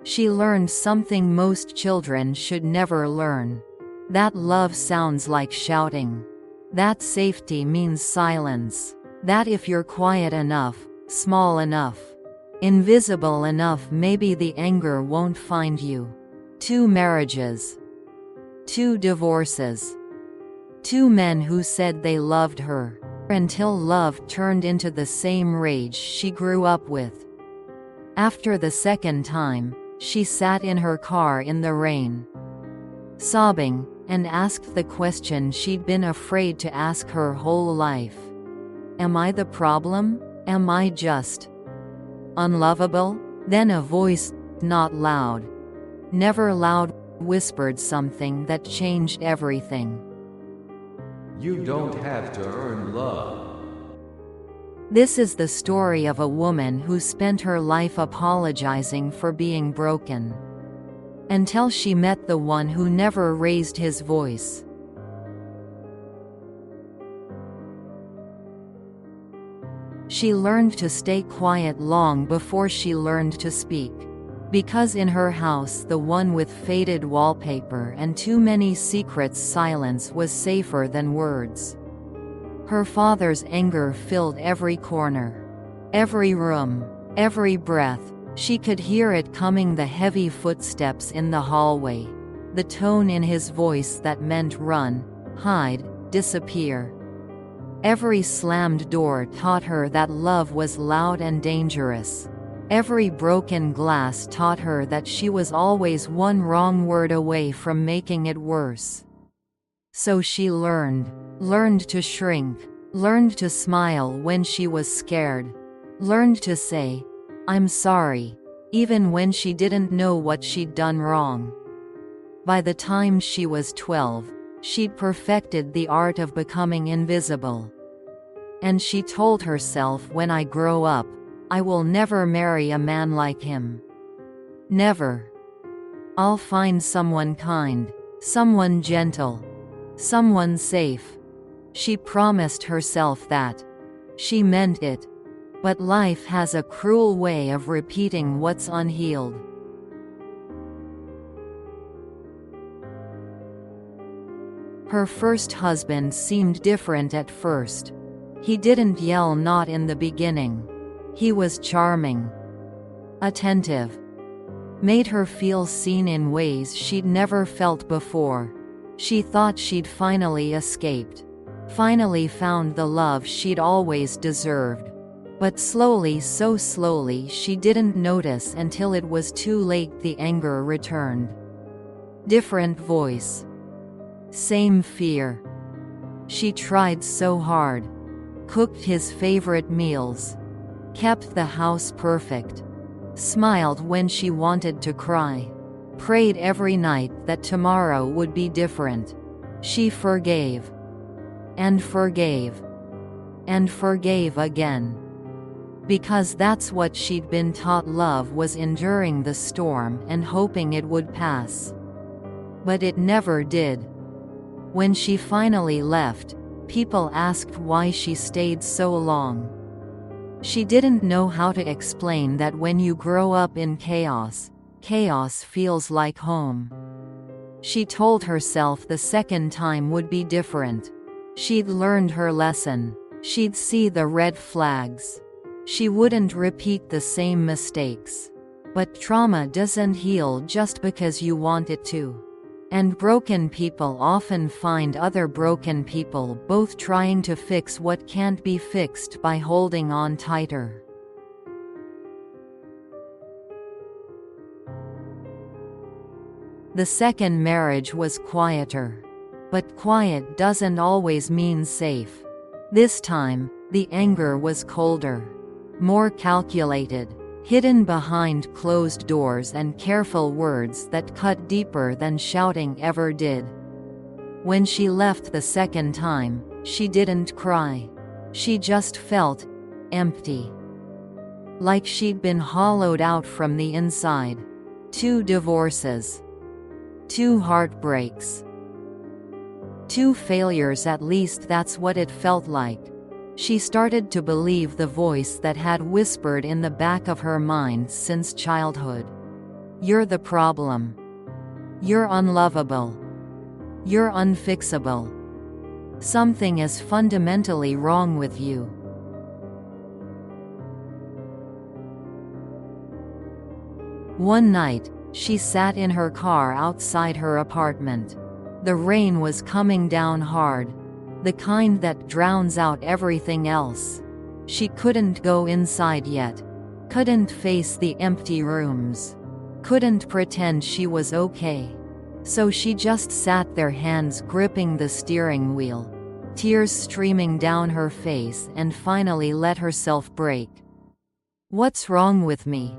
She learned something most children should never learn. That love sounds like shouting. That safety means silence. That if you're quiet enough, small enough, invisible enough, maybe the anger won't find you. 2 marriages. 2 divorces. 2 men who said they loved her, until love turned into the same rage she grew up with. After the second time, she sat in her car in the rain, sobbing, and asked the question she'd been afraid to ask her whole life. Am I the problem? Am I just unlovable? Then a voice, not loud, never loud, whispered something that changed everything. You don't have to earn love. This is the story of a woman who spent her life apologizing for being broken, until she met the one who never raised his voice. She learned to stay quiet long before she learned to speak. Because in her house, the one with faded wallpaper and too many secrets, silence was safer than words. Her father's anger filled every corner, every room, every breath. She could hear it coming, the heavy footsteps in the hallway, the tone in his voice that meant run, hide, disappear. Every slammed door taught her that love was loud and dangerous. Every broken glass taught her that she was always one wrong word away from making it worse. So she learned to shrink, learned to smile when she was scared, learned to say, "I'm sorry," even when she didn't know what she'd done wrong. By the time she was 12, she'd perfected the art of becoming invisible. And she told herself, when I grow up, I will never marry a man like him. Never. I'll find someone kind, someone gentle, someone safe. She promised herself that. She meant it. But life has a cruel way of repeating what's unhealed. Her first husband seemed different at first. He didn't yell, not in the beginning. He was charming, attentive, made her feel seen in ways she'd never felt before. She thought she'd finally escaped, finally found the love she'd always deserved. But slowly, so slowly, she didn't notice until it was too late. The anger returned. Different voice. Same fear. She tried so hard. Cooked his favorite meals. Kept the house perfect. Smiled when she wanted to cry. Prayed every night that tomorrow would be different. She forgave. And forgave. And forgave again. Because that's what she'd been taught. Love was enduring the storm and hoping it would pass. But it never did. When she finally left, people asked why she stayed so long. She didn't know how to explain that when you grow up in chaos, chaos feels like home. She told herself the second time would be different. She'd learned her lesson. She'd see the red flags. She wouldn't repeat the same mistakes. But trauma doesn't heal just because you want it to. And broken people often find other broken people, both trying to fix what can't be fixed by holding on tighter. The second marriage was quieter. But quiet doesn't always mean safe. This time, the anger was colder. More calculated. Hidden behind closed doors and careful words that cut deeper than shouting ever did. When she left the second time, she didn't cry. She just felt empty. Like she'd been hollowed out from the inside. 2 divorces. 2 heartbreaks. 2 failures, at least that's what it felt like. She started to believe the voice that had whispered in the back of her mind since childhood. You're the problem. You're unlovable. You're unfixable. Something is fundamentally wrong with you. One night, she sat in her car outside her apartment. The rain was coming down hard, the kind that drowns out everything else. She couldn't go inside yet, couldn't face the empty rooms, couldn't pretend she was okay. So she just sat there, hands gripping the steering wheel, tears streaming down her face, and finally let herself break. "What's wrong with me?"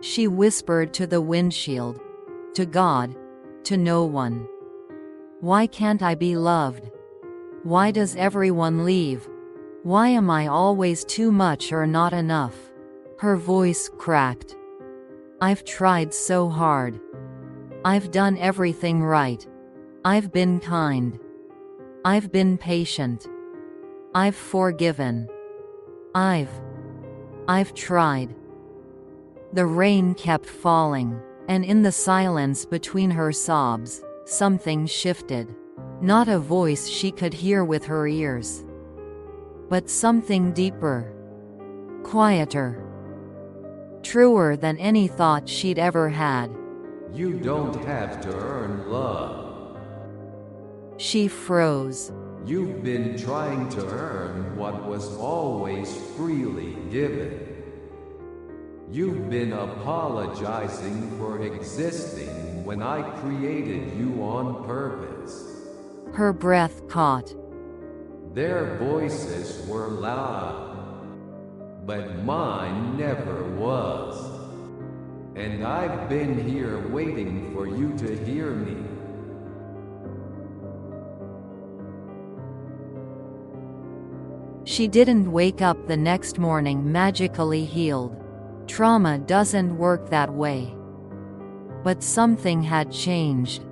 she whispered to the windshield. To God. To no one. "Why can't I be loved? Why does everyone leave? Why am I always too much or not enough?" Her voice cracked. "I've tried so hard. I've done everything right. I've been kind. I've been patient. I've forgiven. I've tried." The rain kept falling, and in the silence between her sobs, something shifted. Not a voice she could hear with her ears, but something deeper, quieter, truer than any thought she'd ever had. You don't have to earn love. She froze. You've been trying to earn what was always freely given. You've been apologizing for existing when I created you on purpose. Her breath caught. Their voices were loud, but mine never was. And I've been here waiting for you to hear me. She didn't wake up the next morning magically healed. Trauma doesn't work that way. But something had changed.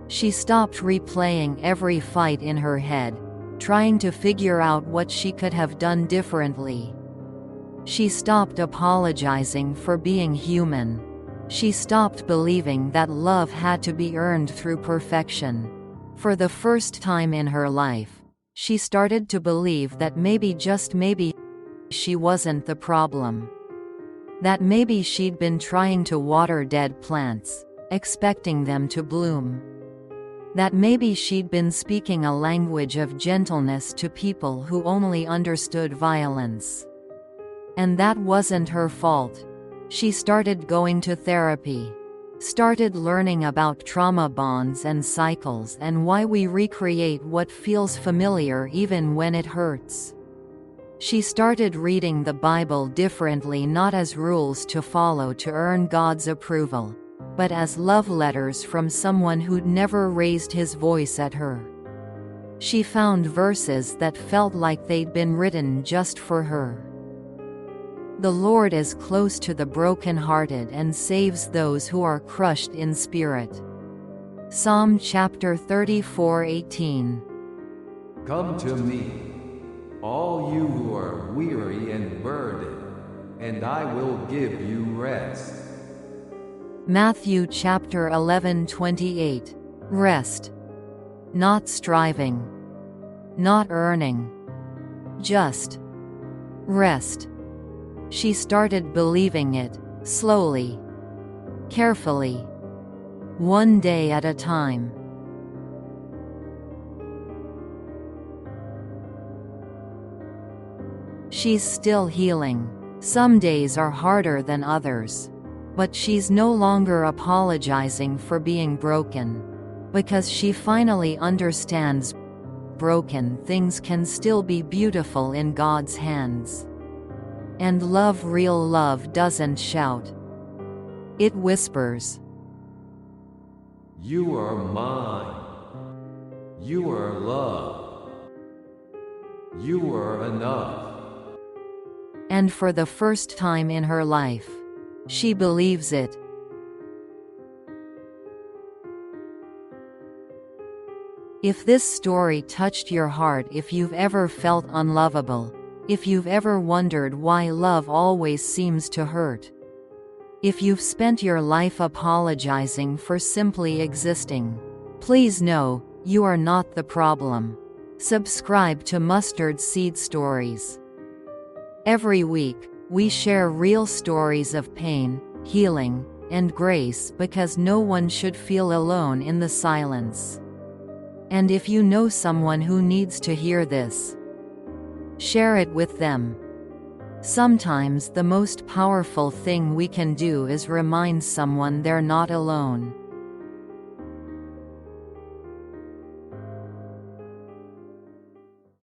She stopped replaying every fight in her head, trying to figure out what she could have done differently. She stopped apologizing for being human. She stopped believing that love had to be earned through perfection. For the first time in her life, she started to believe that maybe, just maybe, she wasn't the problem. That maybe she'd been trying to water dead plants, expecting them to bloom. That maybe she'd been speaking a language of gentleness to people who only understood violence. And that wasn't her fault. She started going to therapy. Started learning about trauma bonds and cycles and why we recreate what feels familiar even when it hurts. She started reading the Bible differently, not as rules to follow to earn God's approval, but as love letters from someone who'd never raised his voice at her. She found verses that felt like they'd been written just for her. The Lord is close to the brokenhearted and saves those who are crushed in spirit. Psalm chapter 34:18. Come to me, all you who are weary and burdened, and I will give you rest. Matthew chapter 11:28. Rest. Not striving. Not earning. Just rest. She started believing it, slowly, carefully, one day at a time. She's still healing. Some days are harder than others. But she's no longer apologizing for being broken. Because she finally understands broken things can still be beautiful in God's hands. And love, real love, doesn't shout. It whispers. You are mine. You are loved. You are enough. And for the first time in her life, she believes it. If this story touched your heart, if you've ever felt unlovable, if you've ever wondered why love always seems to hurt, If you've spent your life apologizing for simply existing, please know, you are not the problem. Subscribe to Mustard Seed Stories. Every week, we share real stories of pain, healing, and grace because no one should feel alone in the silence. And if you know someone who needs to hear this, share it with them. Sometimes the most powerful thing we can do is remind someone they're not alone.